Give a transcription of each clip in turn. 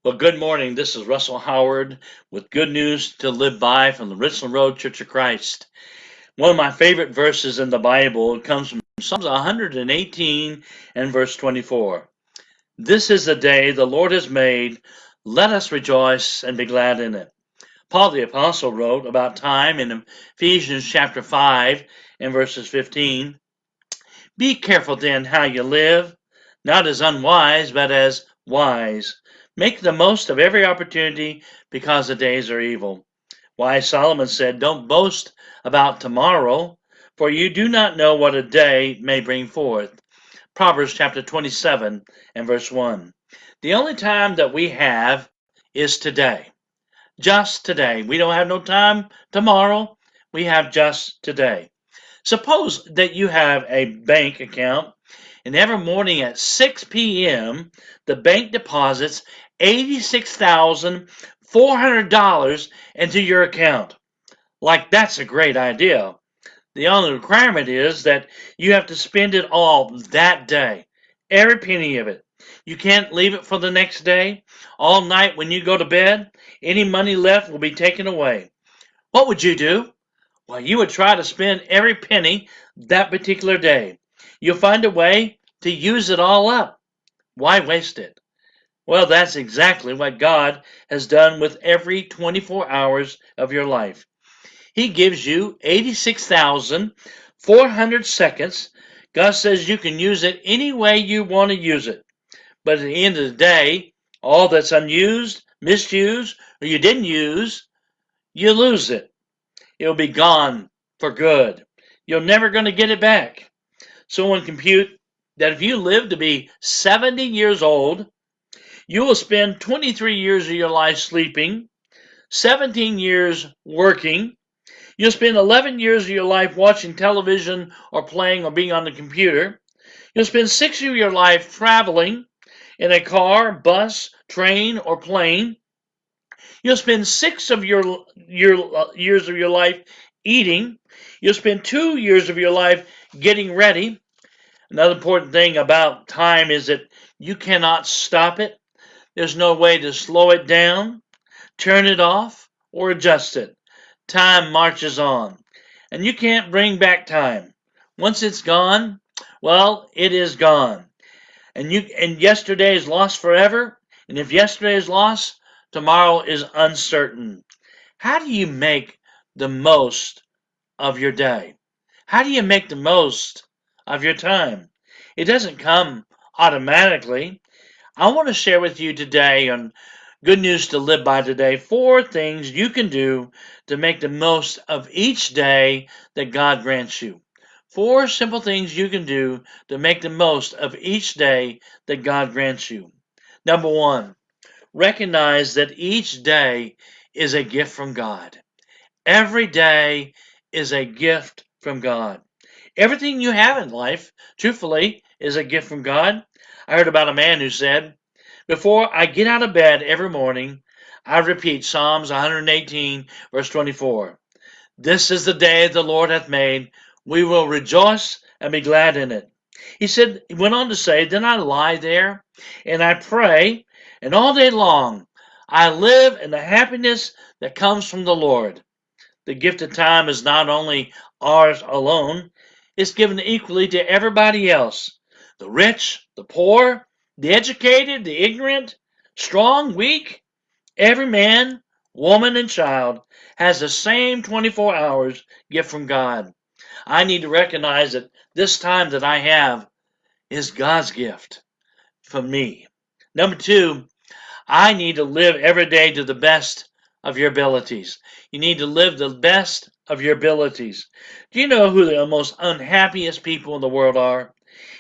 Well, good morning. This is Russell Howard with good news to live by from the Richland Road Church of Christ. One of my favorite verses in the Bible comes from Psalms 118 and verse 24. This is the day the Lord has made. Let us rejoice and be glad in it. Paul the Apostle wrote about time in Ephesians chapter 5 and verses 15. Be careful then how you live, not as unwise, but as wise. Make the most of every opportunity because the days are evil. Wise Solomon said, Don't boast about tomorrow, for you do not know what a day may bring forth. Proverbs chapter 27 and verse 1. The only time that we have is today. Just today. We don't have no time tomorrow. We have just today. Suppose that you have a bank account and every morning at 6 p.m., the bank deposits $86,400 into your account. Like, that's a great idea. The only requirement is that you have to spend it all that day, every penny of it. You can't leave it for the next day. All night when you go to bed, any money left will be taken away. What would you do? Well, you would try to spend every penny that particular day. You'll find a way to use it all up. Why waste it? Well, that's exactly what God has done with every 24 hours of your life. He gives you 86,400 seconds. God says you can use it any way you want to use it. But at the end of the day, all that's unused, misused, or you didn't use, you lose it. It'll be gone for good. You're never going to get it back. Someone compute that if you live to be 70 years old, you will spend 23 years of your life sleeping, 17 years working. You'll spend 11 years of your life watching television or playing or being on the computer. You'll spend 6 of your life traveling in a car, bus, train, or plane. You'll spend 6 of your years of your life eating. You'll spend 2 years of your life getting ready. Another important thing about time is that you cannot stop it. There's no way to slow it down, turn it off, or adjust it. Time marches on, and you can't bring back time. Once it's gone, well, it is gone. And yesterday is lost forever, and if yesterday is lost, tomorrow is uncertain. How do you make the most of your day? How do you make the most of your time? It doesn't come automatically. I want to share with you today on Good News to Live By today 4 things you can do to make the most of each day that God grants you. 4 simple things you can do to make the most of each day that God grants you. Number 1, recognize that each day is a gift from God. Every day is a gift from God. Everything you have in life, truthfully, is a gift from God. I heard about a man who said, Before I get out of bed every morning, I repeat Psalms 118, verse 24. This is the day the Lord hath made. We will rejoice and be glad in it. He went on to say, Then I lie there and I pray, and all day long I live in the happiness that comes from the Lord. The gift of time is not only ours alone, it's given equally to everybody else. The rich, the poor, the educated, the ignorant, strong, weak, every man, woman, and child has the same 24 hours gift from God. I need to recognize that this time that I have is God's gift for me. Number 2, I need to live every day to the best of your abilities. You need to live the best of your abilities. Do you know who the most unhappiest people in the world are?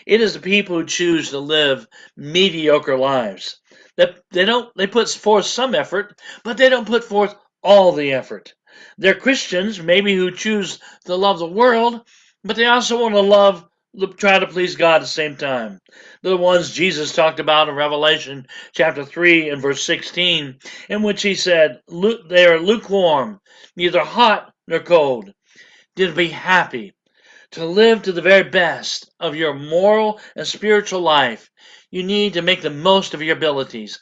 It is the people who choose to live mediocre lives. They put forth some effort, but they don't put forth all the effort. They're Christians, maybe who choose to love the world, but they also want to try to please God at the same time. They're the ones Jesus talked about in Revelation chapter 3 and verse 16, in which he said, They are lukewarm, neither hot nor cold. To be happy, to live to the very best of your moral and spiritual life, you need to make the most of your abilities.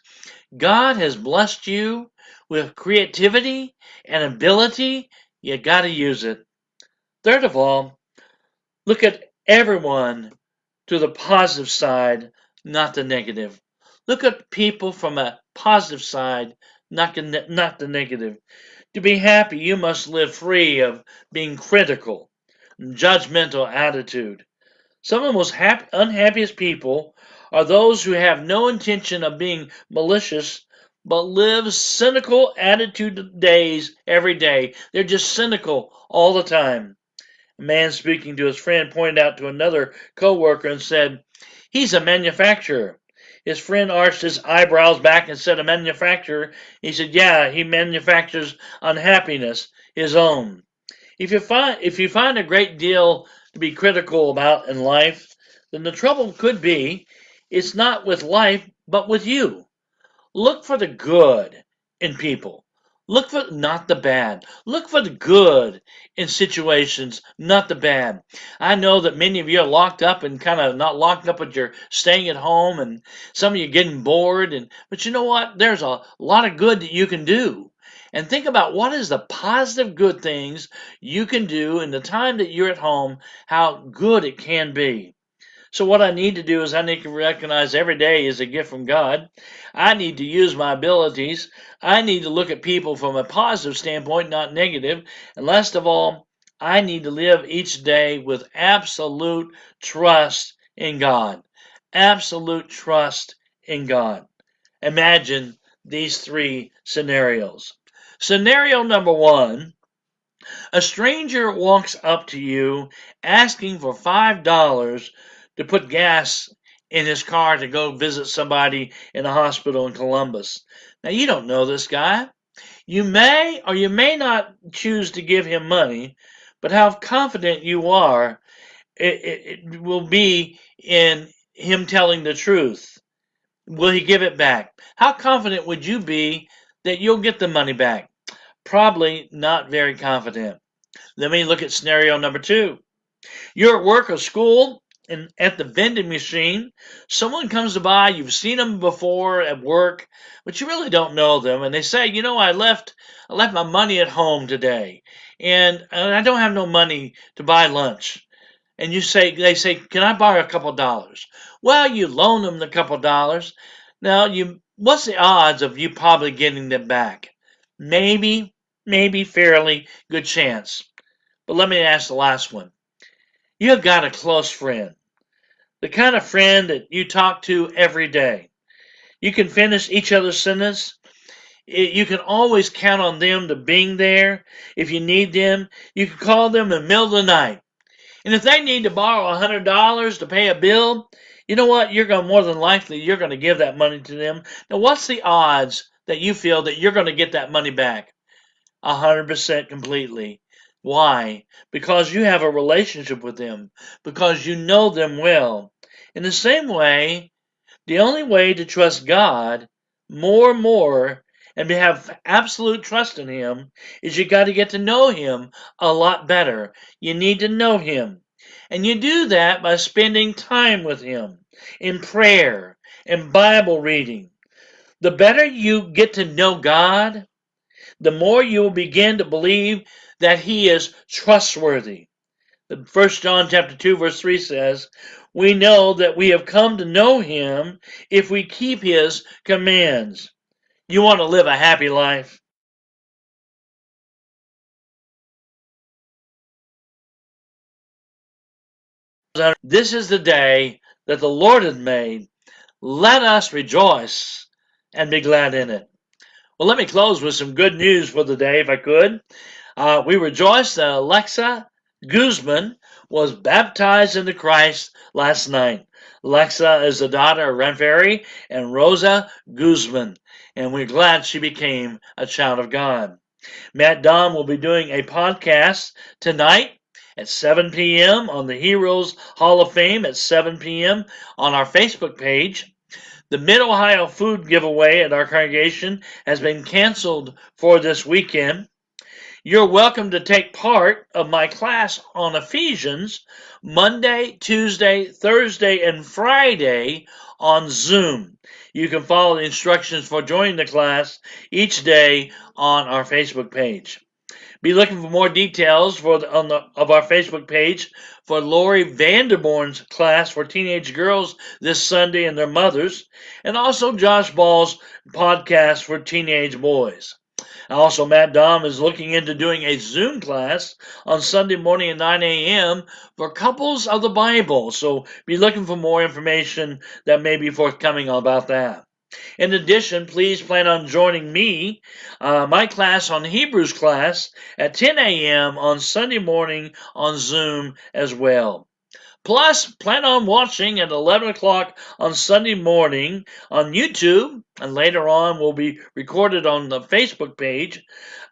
God has blessed you with creativity and ability. You got to use it. Third of all, look at everyone to the positive side, not the negative. Look at people from a positive side, not the negative. To be happy, you must live free of being critical, judgmental attitude. Some of the most unhappiest people are those who have no intention of being malicious, but live cynical attitude days every day. They're just cynical all the time. A man speaking to his friend pointed out to another coworker and said, "He's a manufacturer." His friend arched his eyebrows back and said, "A manufacturer?" He said, "Yeah, he manufactures unhappiness, his own." If you find a great deal to be critical about in life, then the trouble could be it's not with life, but with you. Look for the good in people. Look for not the bad. Look for the good in situations, not the bad. I know that many of you are locked up and kind of not locked up, but you're staying at home, and some of you are getting bored. But you know what? There's a lot of good that you can do. And think about what is the positive good things you can do in the time that you're at home, how good it can be. So what I need to do is I need to recognize every day is a gift from God. I need to use my abilities. I need to look at people from a positive standpoint, not negative. And last of all, I need to live each day with absolute trust in God. Absolute trust in God. Imagine these three scenarios. Scenario number one, a stranger walks up to you asking for $5 to put gas in his car to go visit somebody in a hospital in Columbus. Now, you don't know this guy. You may or you may not choose to give him money, but how confident you are, it will be in him telling the truth. Will he give it back? How confident would you be that you'll get the money back? Probably not very confident. Let me look at scenario number two. You're at work or school and at the vending machine, someone comes by, you've seen them before at work, but you really don't know them, and they say, I left my money at home today, and I don't have no money to buy lunch. And they say, can I borrow a couple dollars? Well, you loan them the couple dollars. Now, what's the odds of you probably getting them back? Maybe fairly good chance. But let me ask the last one. You have got a close friend, the kind of friend that you talk to every day. You can finish each other's sentence. You can always count on them to being there. If you need them, you can call them in the middle of the night. And if they need to borrow $100 to pay a bill, you know what? More than likely, you're going to give that money to them. Now, what's the odds that you feel that you're going to get that money back? 100% completely. Why? Because you have a relationship with them, because you know them well. In the same way, the only way to trust God more and more and to have absolute trust in Him is you got to get to know Him a lot better. You need to know Him. And you do that by spending time with Him in prayer and Bible reading. The better you get to know God, the more you will begin to believe that He is trustworthy. 1 John chapter 2 verse 3 says, we know that we have come to know Him if we keep His commands. You want to live a happy life? This is the day that the Lord has made. Let us rejoice and be glad in it. Well, let me close with some good news for the day, if I could. We rejoice that Alexa Guzman was baptized into Christ last night. Alexa is the daughter of Ranferi and Rosa Guzman, and we're glad she became a child of God. Matt Dom will be doing a podcast tonight at 7 p.m. on the Heroes Hall of Fame at 7 p.m. on our Facebook page. The Mid-Ohio food giveaway at our congregation has been canceled for this weekend. You're welcome to take part of my class on Ephesians Monday, Tuesday, Thursday, and Friday on Zoom. You can follow the instructions for joining the class each day on our Facebook page. Be looking for more details of our Facebook page for Lori Vanderborn's class for teenage girls this Sunday and their mothers, and also Josh Ball's podcast for teenage boys. Also, Matt Dom is looking into doing a Zoom class on Sunday morning at 9 a.m. for couples of the Bible. So be looking for more information that may be forthcoming about that. In addition, please plan on joining me, my class on Hebrews class at 10 a.m. on Sunday morning on Zoom as well. Plus, plan on watching at 11 o'clock on Sunday morning on YouTube, and later on will be recorded on the Facebook page,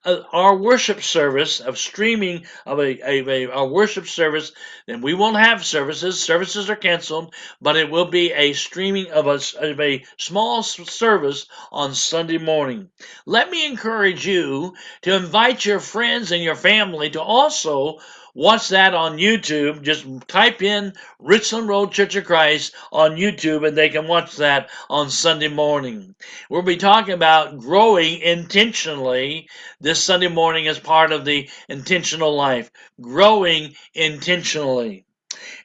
our worship service of streaming of a worship service. And we won't have services are canceled, but it will be a streaming of a small service on Sunday morning. Let me encourage you to invite your friends and your family to also watch that on YouTube. Just type in Richland Road Church of Christ on YouTube and they can watch that on Sunday morning. We'll be talking about growing intentionally this Sunday morning as part of the intentional life, growing intentionally.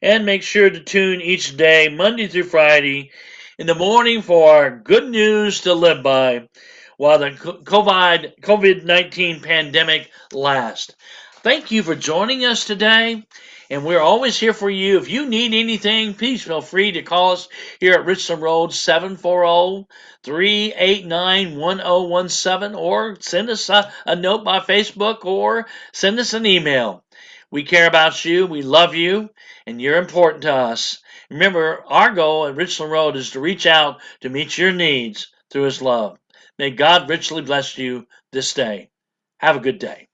And make sure to tune each day, Monday through Friday, in the morning for good news to live by while the COVID-19 pandemic lasts. Thank you for joining us today, and we're always here for you. If you need anything, please feel free to call us here at Richland Road, 740-389-1017, or send us a note by Facebook, or send us an email. We care about you, we love you, and you're important to us. Remember, our goal at Richland Road is to reach out to meet your needs through His love. May God richly bless you this day. Have a good day.